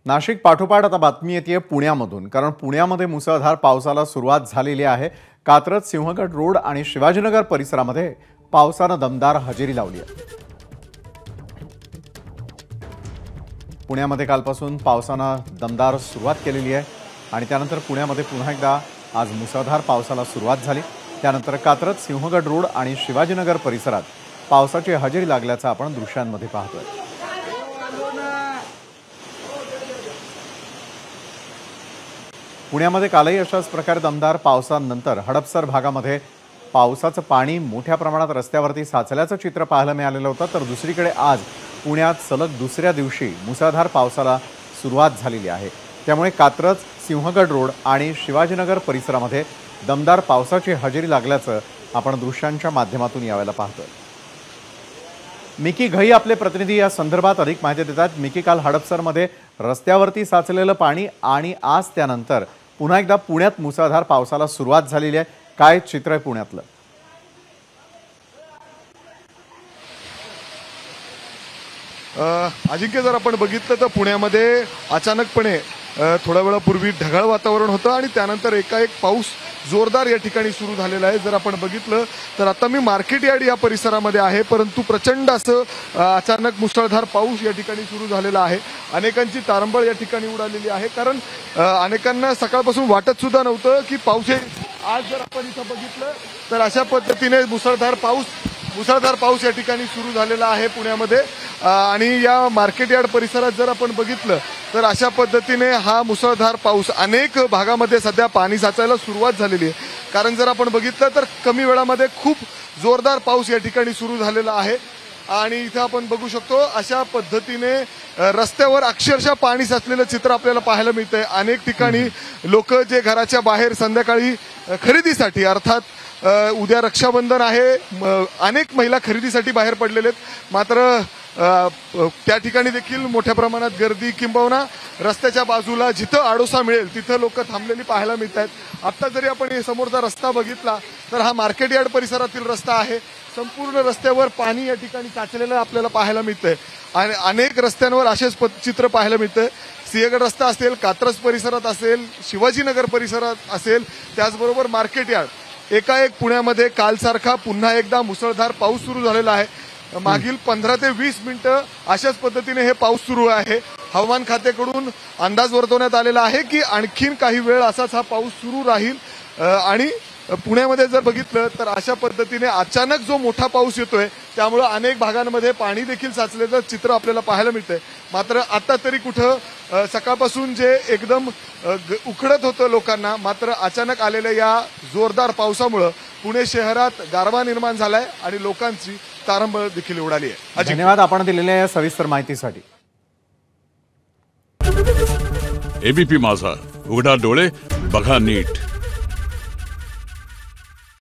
नाशिक पाठोपाठ आता बातमी येते पुण्यामधून, कारण पुण्यामध्ये मुसळधार पावसाला सुरुवात झालेली आहे। कात्रज सिंहगड रोड आणि शिवाजीनगर परिसरामध्ये पावसाने दमदार हजेरी लावली आहे। पुण्यामध्ये कालपासून पावसाने दमदार सुरुवात केलेली आहे आणि त्यानंतर पुण्यामध्ये पुन्हा एकदा आज मुसळधार पावसाला सुरुवात झाली। त्यानंतर कात्रज सिंहगड रोड आणि शिवाजीनगर परिसरात पावसाची हजेरी लागल्याचं आपण दृश्यांमध्ये पाहतोय। पुण्यामध्ये कालही अशाच प्रकारे दमदार पावसानंतर हडपसर भागामध्ये पावसाचं पाणी मोठ्या प्रमाणात रस्त्यावरती साचल्याचं चित्र पाहायला मिळालेलं होतं। तर दुसरीकडे आज पुण्यात सलग दुसऱ्या दिवशी मुसळधार पावसाला सुरुवात झालेली आहे। त्यामुळे कात्रज सिंहगड रोड आणि शिवाजीनगर परिसरामध्ये दमदार पावसाची हजेरी लागल्याचं आपण दृश्यांच्या माध्यमातून यावेळेला पाहतोय। मिकी घई आपले प्रतिनिधी या संदर्भात अधिक माहिती देतात। मिकी, काल हडपसरमध्ये रस्त्यावरती साचलेलं पाणी आणि आज त्यानंतर पुन्हा एकदा पुण्यात मुसळधार पावसाला सुरुवात झालेली आहे। काय चित्र आहे पुण्यातलं? अजिंक्य, जर आपण बघितलं तर पुण्यामध्ये अचानकपणे थोड्या वेळापूर्वी ढगाळ वातावरण होतं आणि त्यानंतर एकाएक पाऊस जोरदार या ठिकाणी सुरू झालेला आहे। जर आपण बघितलं तर आता मी मार्केट यार्ड या परिसरामध्ये आहे, परंतु प्रचंड असं अचानक मुसळधार पाऊस या ठिकाणी सुरू झालेला आहे। अनेकांची तारंबळ या ठिकाणी उडालेली आहे, कारण अनेकांना सकाळपासून वाटत सुद्धा नव्हतं की पाऊस येईल। आज जर आपण इथं बघितलं तर अशा पद्धतीने मुसळधार पाऊस या ठिकाणी सुरू झालेला आहे पुण्यामध्ये। आणि या मार्केट यार्ड परिसरात जर आपण बघितलं तर अशा पद्धतीने हा मुसळधार पाऊस अनेक भागामध्ये सध्या पाणी साचायला सुरुवात झालेली आहे। कारण जर आपण बघितलं तर कमी वेळामध्ये खूप जोरदार पाऊस या ठिकाणी सुरू झालेला आहे आणि इथं आपण बघू शकतो अशा पद्धतीने रस्त्यावर अक्षरशः पाणी साचलेलं चित्र आपल्याला पाहायला मिळतंय। अनेक ठिकाणी लोक जे घराच्या बाहेर संध्याकाळी खरेदीसाठी, अर्थात उद्या रक्षाबंधन आहे, अनेक महिला खरेदीसाठी बाहेर पडलेले आहेत, मात्र त्या ठिकाणी देखील मोठ्या प्रमाणात गर्दी किंबहुना रस्त्याच्या बाजूला जिथं आडोसा मिळेल तिथं लोक थांबलेली पाहायला मिळत आहेत। आता जरी आपण समोरचा रस्ता बघितला तर हा मार्केट यार्ड परिसरातील रस्ता आहे। संपूर्ण रस्त्यावर पाणी या ठिकाणी साचलेलं आपल्याला पाहायला मिळतंय आणि अनेक रस्त्यांवर असेच चित्र पाहायला मिळतंय। सिंहगड रस्ता असेल, कात्रज परिसरात असेल, शिवाजीनगर परिसरात असेल, त्याचबरोबर मार्केट यार्ड, एकाएक पुण्यामध्ये कालसारखा पुन्हा एकदा मुसळधार पाऊस सुरू झालेला आहे। मागील 15 ते 20 मिनिटं अशाच पद्धतीने हे पाऊस सुरू आहे। हवामान खात्याकडून अंदाज वर्तवण्यात आलेला आहे की आणखीन काही वेळ असाच हा पाऊस सुरू राहील आणि पुण्यामध्ये जर बघितलं तर अशा पद्धतीने अचानक जो मोठा पाऊस येतोय त्यामुळे अनेक भागांमध्ये पाणी देखील साचलेलं चित्र आपल्याला पाहायला मिळतंय। मात्र आता तरी कुठं सकाळपासून जे एकदम उखडत होतं लोकांना, मात्र अचानक आलेल्या या जोरदार पावसामुळे पुणे शहरात गारवा निर्माण झालाय आणि लोकांची तारंबळ देखील उडाली आहे। धन्यवाद आपण दिलेल्या या सविस्तर माहितीसाठी। एबीपी माझा, उघडा डोळे बघा नीट।